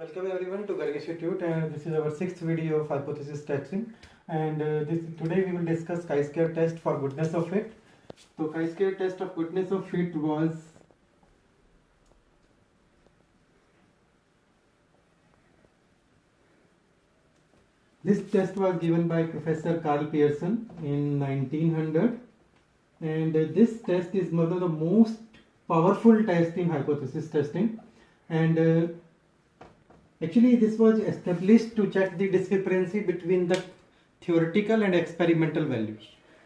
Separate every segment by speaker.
Speaker 1: Welcome everyone to Garg Institute. This is our sixth video of hypothesis testing, and today we will discuss chi-square test for goodness of fit. So chi-square test of goodness of fit was this test was given by Professor Carl Pearson in 1900, and this test is one of the most powerful tests in hypothesis testing, and actually, this was established to check the discrepancy between the theoretical and experimental values.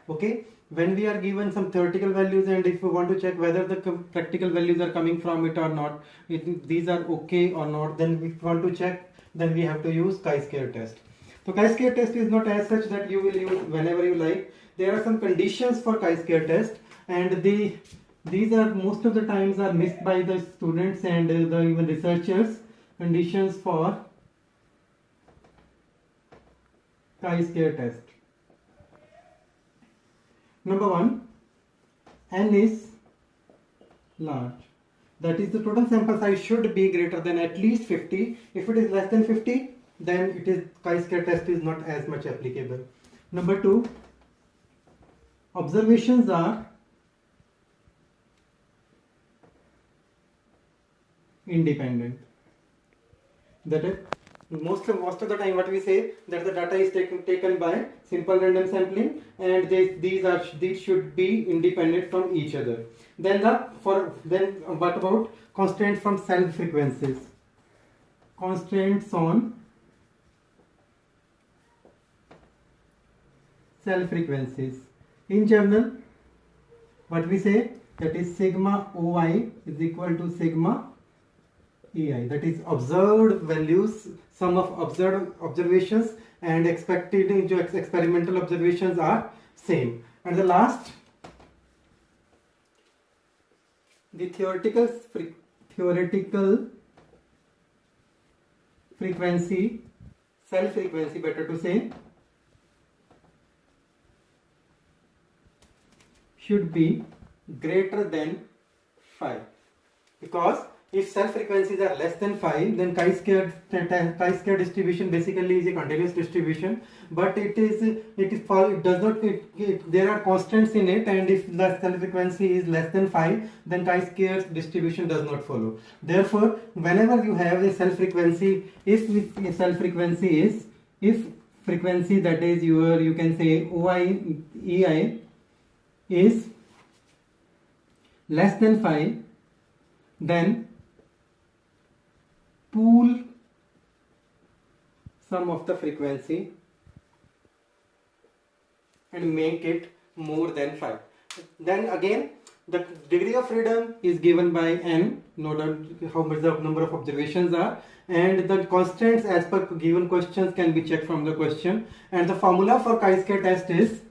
Speaker 1: Okay, when we are given some theoretical values and if we want to check whether the practical values are coming from it or not, these are okay or not, then if we want to check, then we have to use chi-square test. So chi-square test is not as such that you will use whenever you like. There are some conditions for chi-square test, and these are most of the times are missed by the students and the even researchers. Conditions for chi-square test. Number one, n is large. That is, the total sample size should be greater than at least 50. If it is less than 50, then it is chi-square test is not as much applicable. Number two, observations are independent. That is, most of the time what we say that the data is taken by simple random sampling, and these should be independent from each other. Then what about constraints from cell frequencies? Constraints on cell frequencies. In general, what we say, that is sigma OI is equal to sigma EI, that is observed values, sum of observed observations and expected experimental observations are same. And the last, the theoretical frequency, cell frequency better to say, should be greater than 5, because if cell frequencies are less than 5, then chi-square distribution basically is a continuous distribution, but there are constants in it, and if the cell frequency is less than 5, then chi-square distribution does not follow. Therefore, whenever you have a cell frequency, if frequency, that is you can say OI EI is less than 5, then pool sum of the frequency and make it more than 5. Then again, the degree of freedom is given by n, no doubt how much the number of observations are, and the constants as per given questions can be checked from the question. And the formula for chi-square test is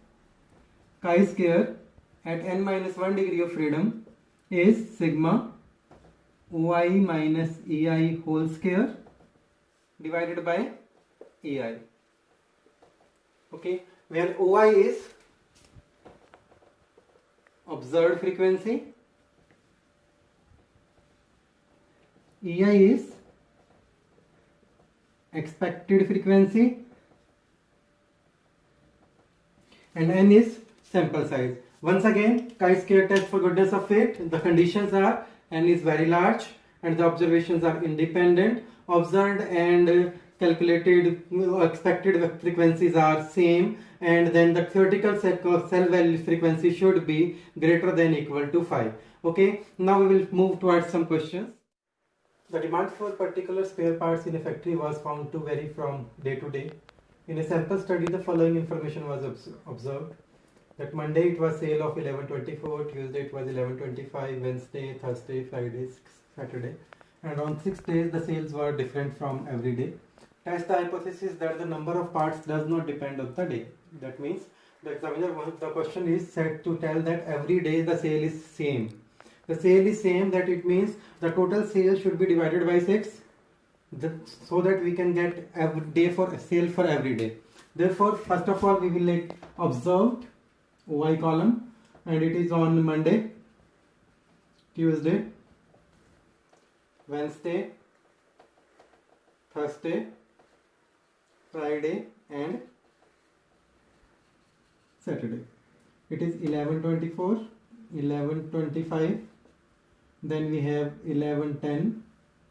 Speaker 1: chi-square at n minus 1 degree of freedom is sigma OI minus EI whole square divided by EI. Okay, where OI is observed frequency, EI is expected frequency, and n is sample size. Once again, chi-square test for goodness of fit, the conditions are n is very large and the observations are independent, observed and calculated expected frequencies are same, and then the theoretical cell value frequency should be greater than equal to 5. Okay, now we will move towards some questions. The demand for particular spare parts in a factory was found to vary from day to day. In a sample study, the following information was observed: that Monday it was sale of 11:24, Tuesday it was 11:25, Wednesday, Thursday, Friday, Saturday, and on 6 days the sales were different from every day. Test the hypothesis that the number of parts does not depend on the day. That means the examiner, the question is said to tell that every day the sale is same. The sale is same, that it means the total sale should be divided by 6, so that we can get every day for a sale for every day. Therefore, first of all we will like observed OI column, and it is on Monday, Tuesday, Wednesday, Thursday, Friday and Saturday. It is 11:24, 11:25, then we have 11:10,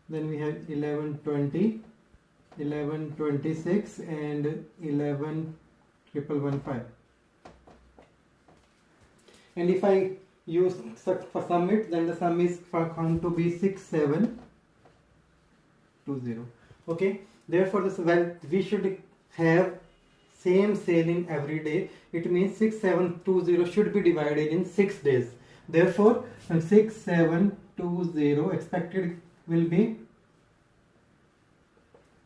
Speaker 1: then we have 11:20, 11:26 and 11:15. And if I use for sum it, then the sum is found to be 6720. Okay, therefore this, well, we should have same sale in every day. It means 6720 should be divided in 6 days. Therefore 6720 expected will be,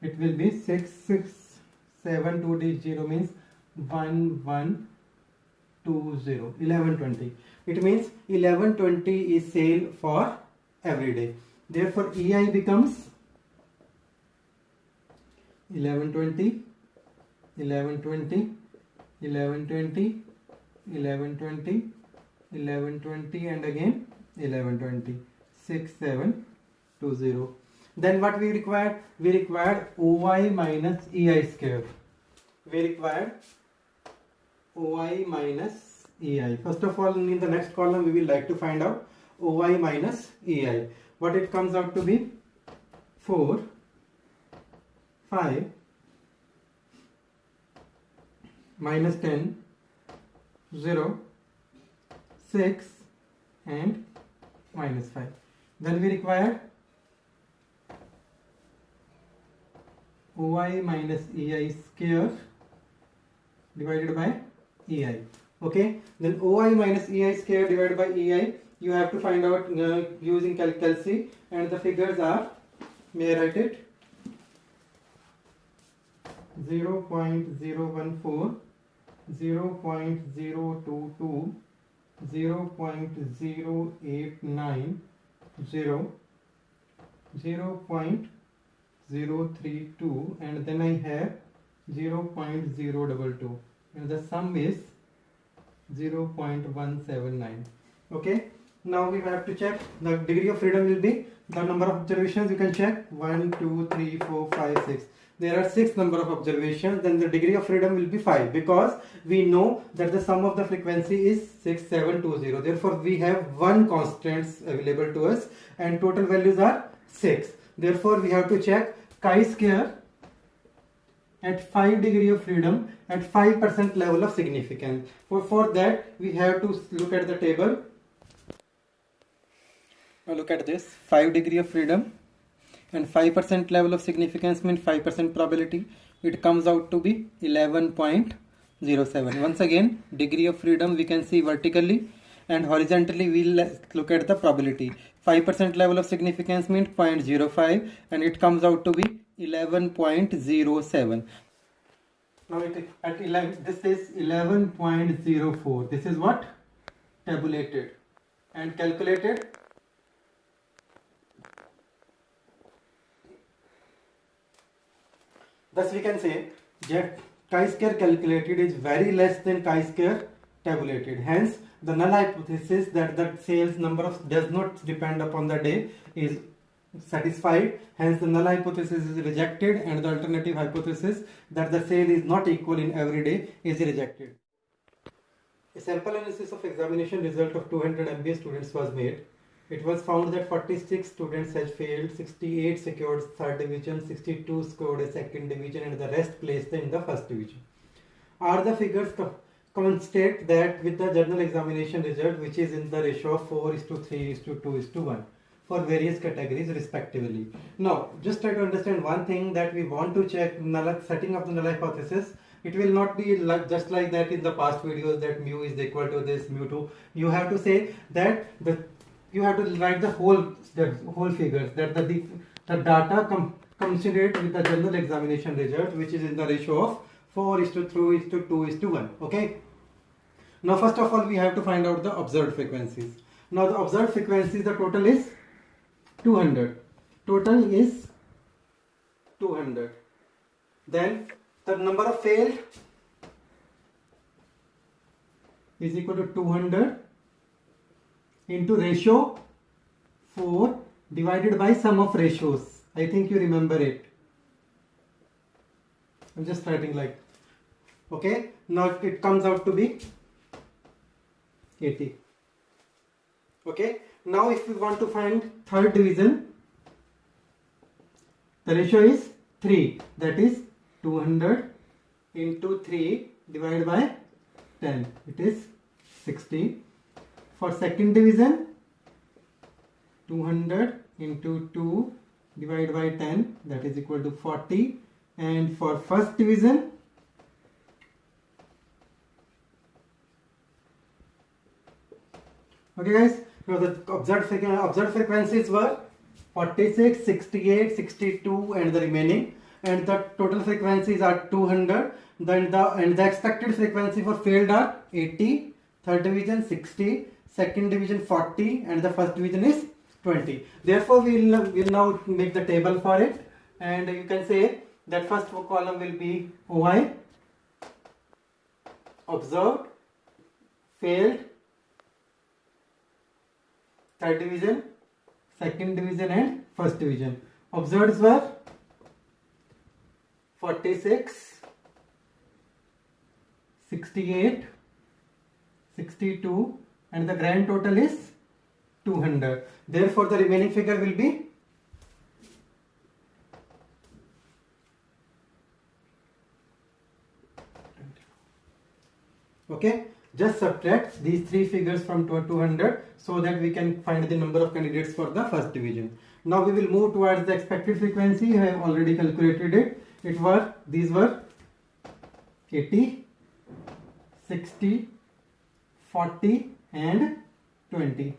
Speaker 1: it will be 66720 means 1120, 1120. It means 1120 is sale for every day. Therefore EI becomes 1120, 1120, 1120, 1120, 1120 and again 1120, 6720. Then what we required? We required OI minus EI square. We required OI minus EI. First of all, in the next column we will like to find out OI minus EI. What it comes out to be? 4, 5, minus 10, 0, 6 and minus 5. Then we require OI minus EI square divided by EI. Okay, then OI minus EI square divided by EI, you have to find out using calc-C, and the figures are, may I write it? 0.014, 0.022, 0.0890, 0.032, and then I have 0.022, and the sum is 0.179. Okay, now we have to check the degree of freedom will be the number of observations. You can check 1, 2, 3, 4, 5, 6. There are 6 number of observations. Then the degree of freedom will be 5, because we know that the sum of the frequency is 6720. Therefore we have one constants available to us and total values are 6. Therefore we have to check chi-square at 5 degree of freedom at 5% level of significance. For that we have to look at the table. Now look at this, 5 degree of freedom and 5% level of significance means 5% probability. It comes out to be 11.07. Once again, degree of freedom we can see vertically, and horizontally we'll look at the probability. 5% level of significance means 0.05 and it comes out to be 11.07. Now at 11, this is 11.04. This is what? Tabulated. And calculated? Thus we can say that chi-square calculated is very less than chi-square tabulated. Hence the null hypothesis that the sales number of does not depend upon the day is satisfied. Hence the null hypothesis is rejected, and the alternative hypothesis that the sale is not equal in every day is rejected. A sample analysis of examination result of 200 MBA students was made. It was found that 46 students had failed, 68 secured third division, 62 scored a second division, and the rest placed in the first division. Are the figures constate that with the general examination result, which is in the ratio of 4:3:2:1 for various categories respectively. Now just try to understand one thing, that we want to check setting of the null hypothesis. It will not be just like that in the past videos that mu is equal to this, mu 2. You have to say that you have to write the whole figures, that the data commensurate with the general examination result, which is in the ratio of 4:3:2:1. Okay. Now first of all we have to find out the observed frequencies. Now the observed frequencies, the total is 200. Total is 200. Then the number of failed is equal to 200 into ratio 4 divided by sum of ratios. I think you remember it. I'm just writing like, okay, now it comes out to be 80. Okay, now if we want to find third division, the ratio is 3, that is 200 into 3 divided by 10, it is 60. For second division, 200 into 2 divided by 10, that is equal to 40. And for first division, okay guys, now the observed frequencies were 46, 68, 62 and the remaining, and the total frequencies are 200. Then the expected frequency for failed are 80, third division 60, second division 40 and the first division is 20. Therefore we'll now make the table for it, and you can say that first column will be OI, observed, failed, third division, second division and first division. Observed were 46, 68, 62 and the grand total is 200. Therefore the remaining figure will be okay. Just subtract these three figures from 200 so that we can find the number of candidates for the first division. Now we will move towards the expected frequency. I have already calculated it. These were 80, 60, 40 and 20.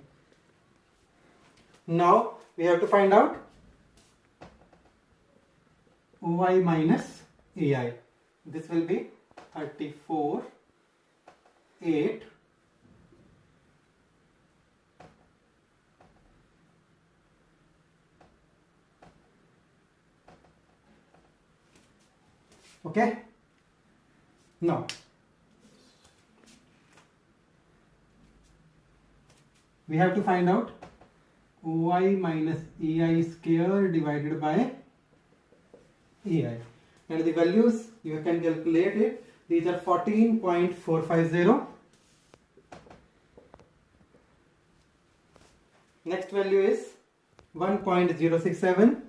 Speaker 1: Now we have to find out OI minus AI. This will be 34, 8, okay. Now we have to find out OI minus AI square divided by AI, and the values you can calculate it. These are 14.450. Next value is 1.067.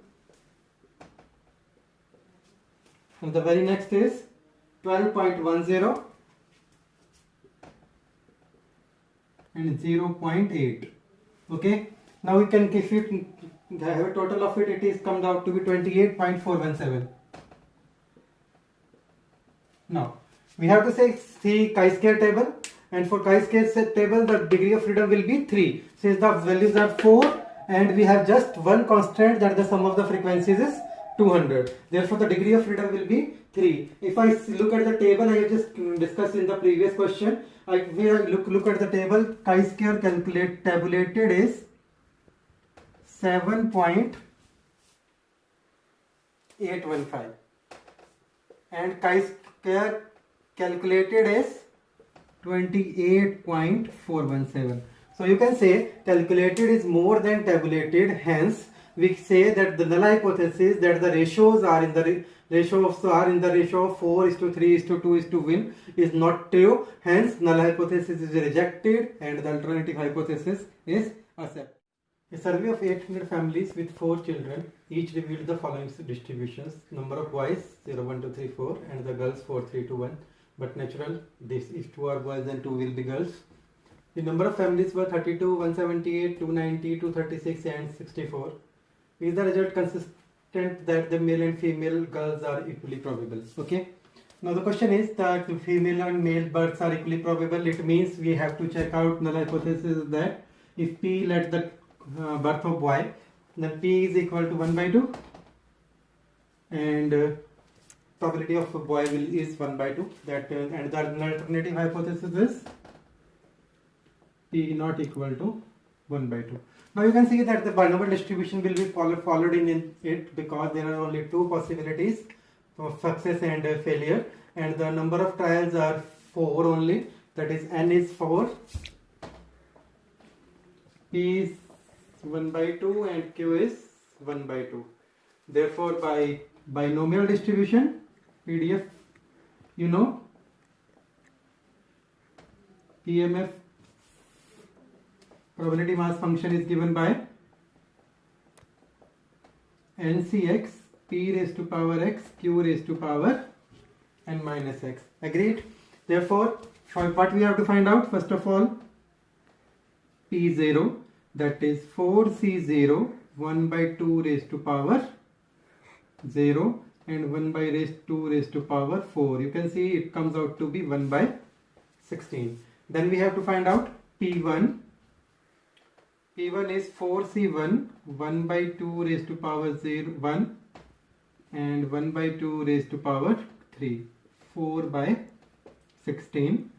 Speaker 1: And the very next is 12.10 and 0.8. Okay. Now we can, if you have a total of it, it is come out to be 28.417. Now we have to see chi-square table, and for chi-square table the degree of freedom will be 3. Since the values are 4 and we have just one constant, that the sum of the frequencies is 200. Therefore the degree of freedom will be 3. If I look at the table I have just discussed in the previous question, look at the table, chi-square tabulated is 7.815 and chi-square calculated is 28.417. So you can say calculated is more than tabulated, hence we say that the null hypothesis that the ratios are in the ratio of 4:3:2:1 is not true, hence null hypothesis is rejected and the alternative hypothesis is accepted. A survey of 800 families with 4 children each revealed the following distributions: number of boys 0, 1, 2, 3, 4 and the girls 4, 3, 2, 1, but natural, this is 2 are boys and 2 will be girls. The number of families were 32, 178, 290, 236 and 64. Is the result consistent that the male and female girls are equally probable? Okay. Now the question is that female and male births are equally probable. It means we have to check out null hypothesis that if P let the birth of boy, then P is equal to 1 by 2 and probability of a boy is 1 by 2. That and the alternative hypothesis is P not equal to 1 by 2. Now you can see that the binomial distribution will be followed in it because there are only 2 possibilities of success and failure, and the number of trials are 4 only, that is n is 4, P is 1 by 2 and Q is 1 by 2. Therefore by binomial distribution PDF, you know, EMF probability mass function is given by NCX P raised to power X Q raised to power N minus X. Agreed? Therefore, what we have to find out? First of all, P0, that is 4C0, 1 by 2 raised to power 0 and 1 by raised 2 raised to power 4. You can see it comes out to be 1 by 16. Then we have to find out P1. P1 is 4C1, 1 by 2 raised to power 1 and 1 by 2 raised to power 3, 4 by 16.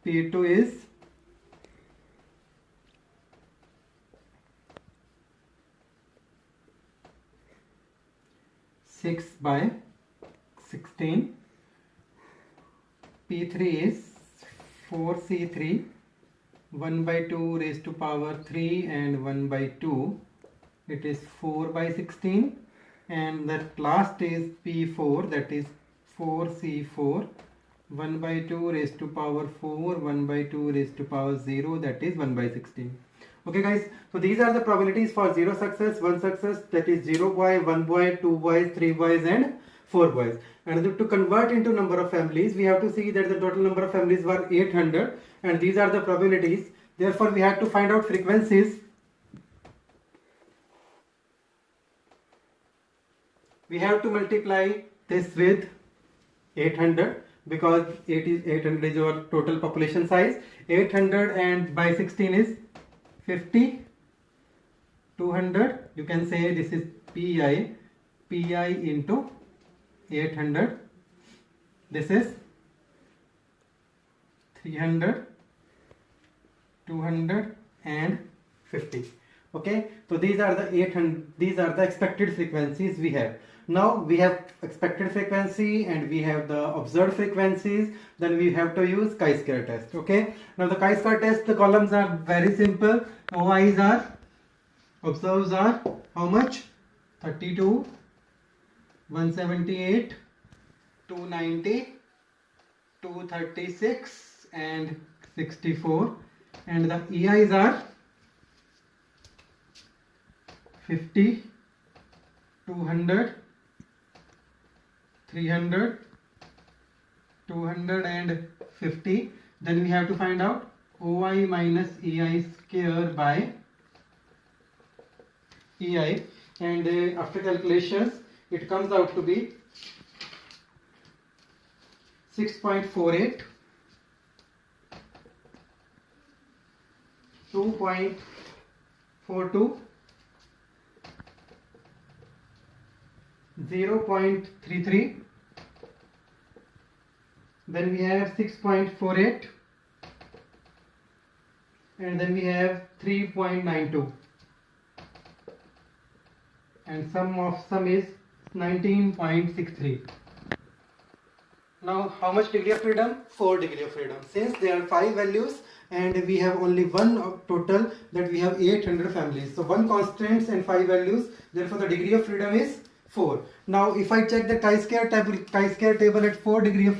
Speaker 1: P2 is 6 by 16. P3 is 4C3, 1 by 2 raised to power 3 and 1 by 2. It is 4 by 16. And that last is P4, that is 4C4, 1 by 2 raised to power 4, 1 by 2 raised to power 0, that is 1 by 16. Okay guys, so these are the probabilities for 0 success, 1 success, that is 0 boy, 1 boy, 2 boys, 3 boys and 4 boys. And to convert into number of families, we have to see that the total number of families were 800 and these are the probabilities. Therefore, we have to find out frequencies. We have to multiply this with 800 because 800 is our total population size. 800 and by 16 is 50. 200, you can say this is pi into 800. This is 300, 200 and 50. Okay, so these are the 800, these are the expected frequencies we have. Now we have expected frequency and we have the observed frequencies. Then we have to use chi-square test. Okay, now the chi-square test, the columns are very simple. OIs are, observes are how much? 32, 178, 290, 236 and 64. And the EIs are 50, 200, 300, 200 and 50. Then we have to find out OI minus EI square by EI, and after calculations it comes out to be 6.48, 2.42, 0.33, then we have 6.48, and then we have 3.92, and sum is 19.63. Now how much degree of freedom? 4 degree of freedom. Since there are 5 values and we have only one total, that we have 800 families. So 1 constants and 5 values, therefore the degree of freedom is 4. Now if I check the chi-square table at 4 degree of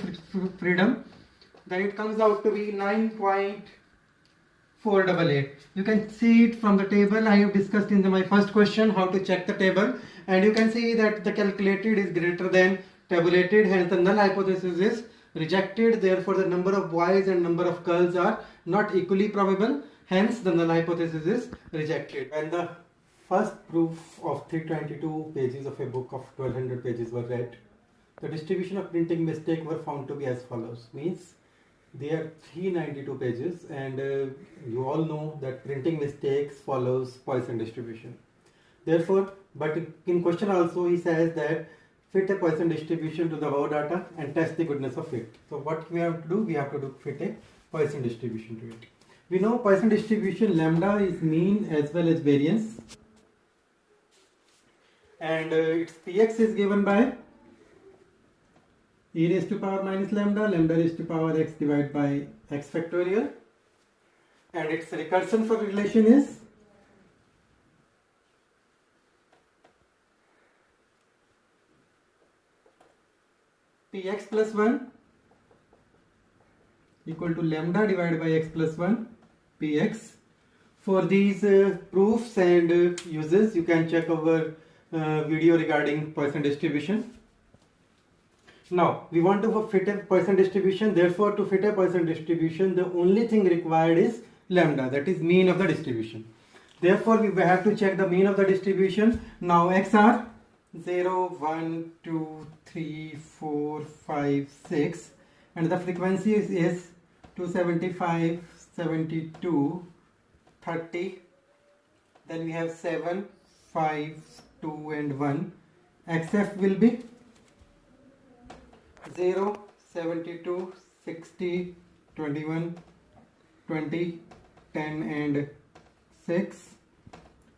Speaker 1: freedom, then it comes out to be 9.488. You can see it from the table. I have discussed in my first question how to check the table, and you can see that the calculated is greater than tabulated, hence the null hypothesis is rejected. Therefore the number of boys and number of girls are not equally probable, hence the null hypothesis is rejected. And the first proof of 322 pages of a book of 1200 pages were read. The distribution of printing mistake were found to be as follows. Means there are 392 pages, and you all know that printing mistakes follows Poisson distribution. Therefore, but in question also he says that fit a Poisson distribution to the raw data and test the goodness of it. So what we have to do? We have to fit a Poisson distribution to it. We know Poisson distribution lambda is mean as well as variance, and its px is given by e raised to power minus lambda, lambda raised to power x divided by x factorial, and its recursion for relation is px plus 1 equal to lambda divided by x plus 1 px. For these proofs and uses, you can check our video regarding Poisson distribution. Now we want to fit a Poisson distribution. Therefore, to fit a Poisson distribution, the only thing required is lambda, that is mean of the distribution. Therefore, we have to check the mean of the distribution. Now x are 0, 1, 2, 3, 4, 5, 6, and the frequency is 275, 72, 30. Then we have 7, 5, 2 and 1. XF will be 0, 72, 60, 21, 20, 10 and 6.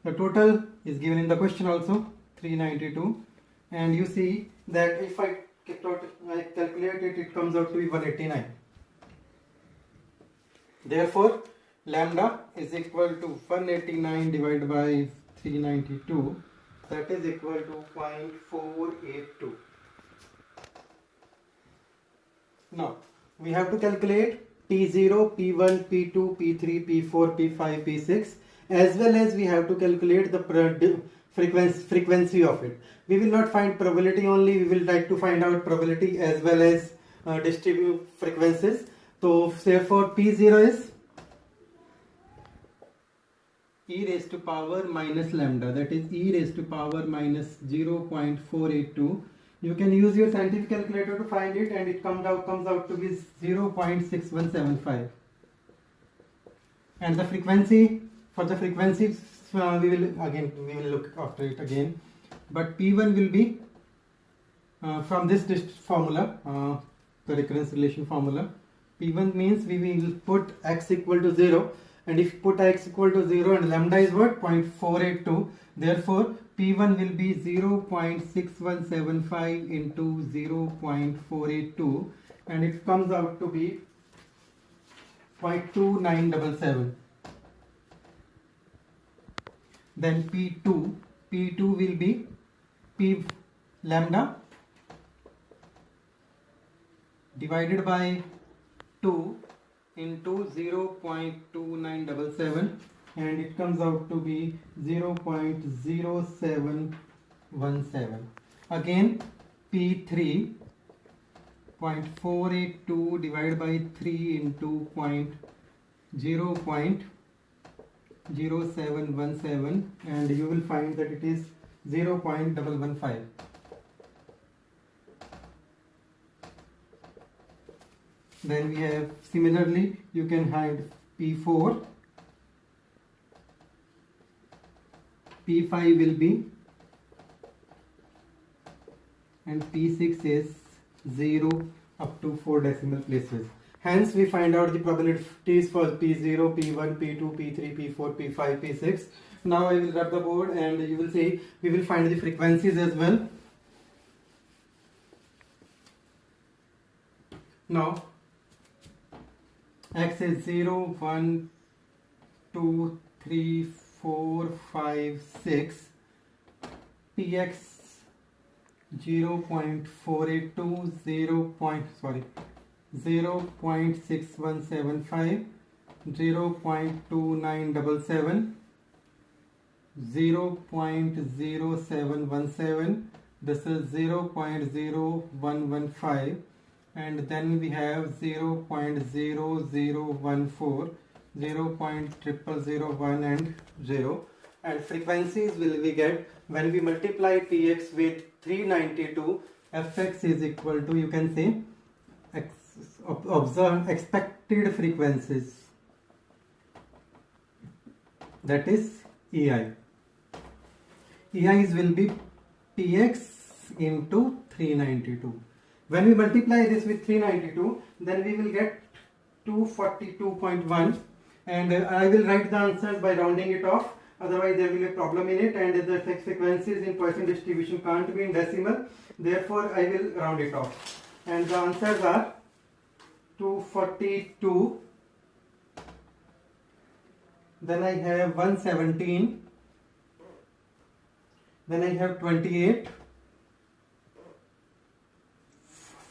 Speaker 1: The total is given in the question also, 392, and you see that if I calculate it, it comes out to be 189. Therefore, lambda is equal to 189 divided by 392, that is equal to 0.482. Now, we have to calculate P0, P1, P2, P3, P4, P5, P6, as well as we have to calculate the frequency of it. We will not find probability only, we will like to find out probability as well as distribute frequencies. So therefore P0 is e raised to power minus lambda, that is e raised to power minus 0.482. You can use your scientific calculator to find it, and it comes out to be 0.6175. And the frequency, for the frequencies we will look after it again, but P1 will be from this formula, the recurrence relation formula. P1 means we will put x equal to 0, and if put x equal to 0 and lambda is what, 0.482, therefore P1 will be 0.6175 into 0.482, and it comes out to be 0.2977. Then P2 will be P lambda divided by 2 into 0.2977, and it comes out to be 0.0717. Again P3 0.482 divided by 3 into 0.0717, and you will find that it is 0.115. Then we have, similarly, you can find P4, P5 will be, and P6 is 0 up to 4 decimal places. Hence, we find out the probabilities for P0, P1, P2, P3, P4, P5, P6. Now I will rub the board, and you will see we will find the frequencies as well. Now, x is 0, 1, 2, 3, 4, 5, 6. Px 0.482, 0.6175, 0.2977, 0.0717, this is 0.0115, and then we have 0.0014, 0.0001 and 0. And frequencies will we get when we multiply Px with 392, Fx is equal to, you can say, observe expected frequencies, that is EI. EIs will be Px into 392. When we multiply this with 392, then we will get 242.1, and I will write the answers by rounding it off, otherwise there will be a problem in it, and the frequencies in Poisson distribution can't be in decimal, therefore I will round it off, and the answers are 242, then I have 117, then I have 28,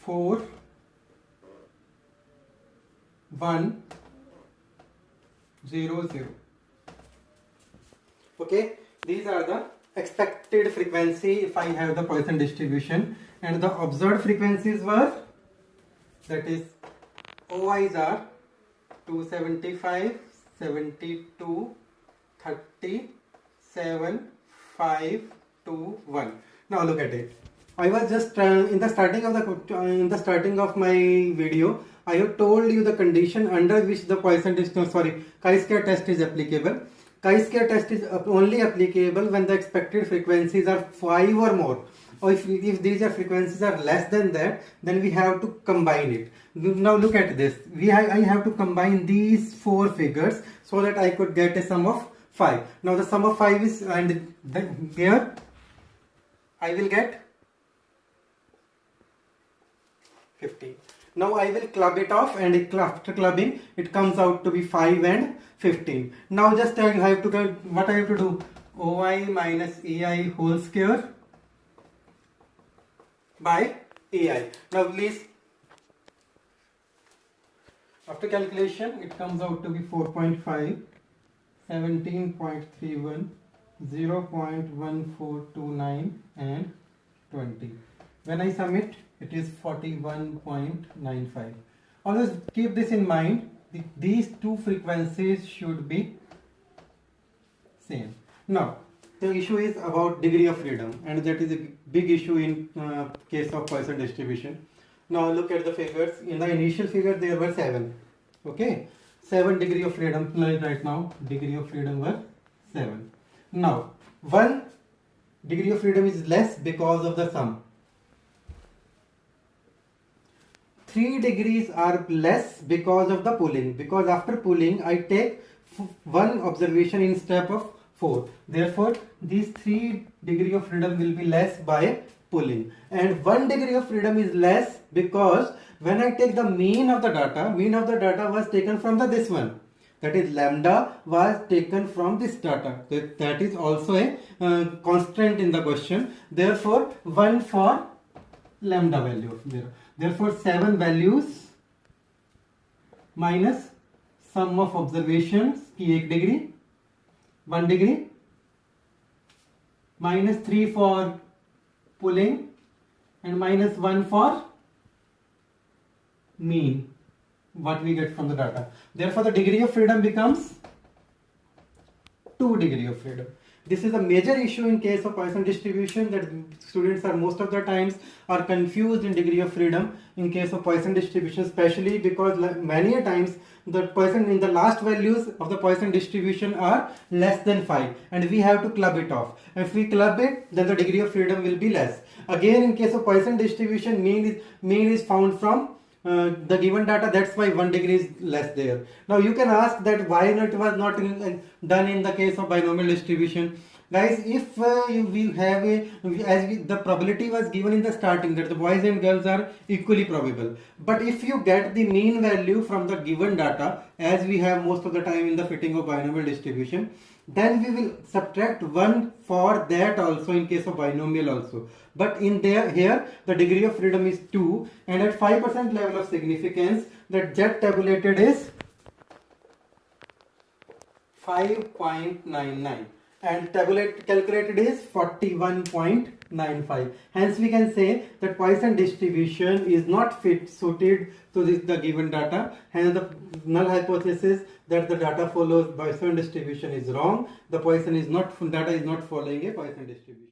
Speaker 1: 4 1 0 0. Okay, these are the expected frequency if I have the Poisson distribution, and the observed frequencies were, that is OIs are 275, 72, 30, 7, 5, 2, 1. Now look at it. I was just in the starting of my video, I have told you the condition under which the Poisson chi-square test is applicable. Chi-square test is only applicable when the expected frequencies are 5 or more. Or if these are frequencies are less than that, then we have to combine it. Now look at this. I have to combine these 4 figures so that I could get a sum of 5. Now the sum of 5 is, and here I will get 15. Now I will club it off, and after clubbing it comes out to be 5 and 15. Now just I have to what I have to do, OI minus EI whole square by EI. Now please, after calculation it comes out to be 4.5, 17.31, 0.1429 and 20. When I sum it, it is 41.95. Always keep this in mind. These two frequencies should be same. Now the issue is about degree of freedom, and that is a big issue in case of Poisson distribution. Now look at the figures. In the initial figure there were 7. Okay, 7 degree of freedom. Right now degree of freedom were 7. Now 1 degree of freedom is less because of the sum. 3 degrees are less because of the pooling, because after pooling I take 1 observation in step of 4. Therefore these 3 degree of freedom will be less by pooling, and 1 degree of freedom is less because when I take the mean of the data was taken from this one, that is lambda was taken from this data. That is also a constant in the question. Therefore 1 for lambda value of 0. Therefore 7 values minus sum of observations की 1 degree, 1 degree, minus 3 for pooling, and minus 1 for mean, what we get from the data. Therefore the degree of freedom becomes 2 degree of freedom. This is a major issue in case of Poisson distribution, that students are most of the times are confused in degree of freedom in case of Poisson distribution, especially because many a times the Poisson in the last values of the Poisson distribution are less than 5, and we have to club it off. If we club it, then the degree of freedom will be less. Again, in case of Poisson distribution, mean is found from the given data. That's why 1 degree is less there. Now you can ask that why it was not done in the case of binomial distribution. Guys, if we have the probability was given in the starting that the boys and girls are equally probable, but if you get the mean value from the given data, as we have most of the time in the fitting of binomial distribution, then we will subtract 1 for that also in case of binomial also. But in here the degree of freedom is 2, and at 5% level of significance that Z tabulated is 5.99 and calculated is 41.95. Hence we can say that Poisson distribution is not suited to the given data. Hence the null hypothesis that the data follows Poisson distribution is wrong. The Poisson data is not following a Poisson distribution.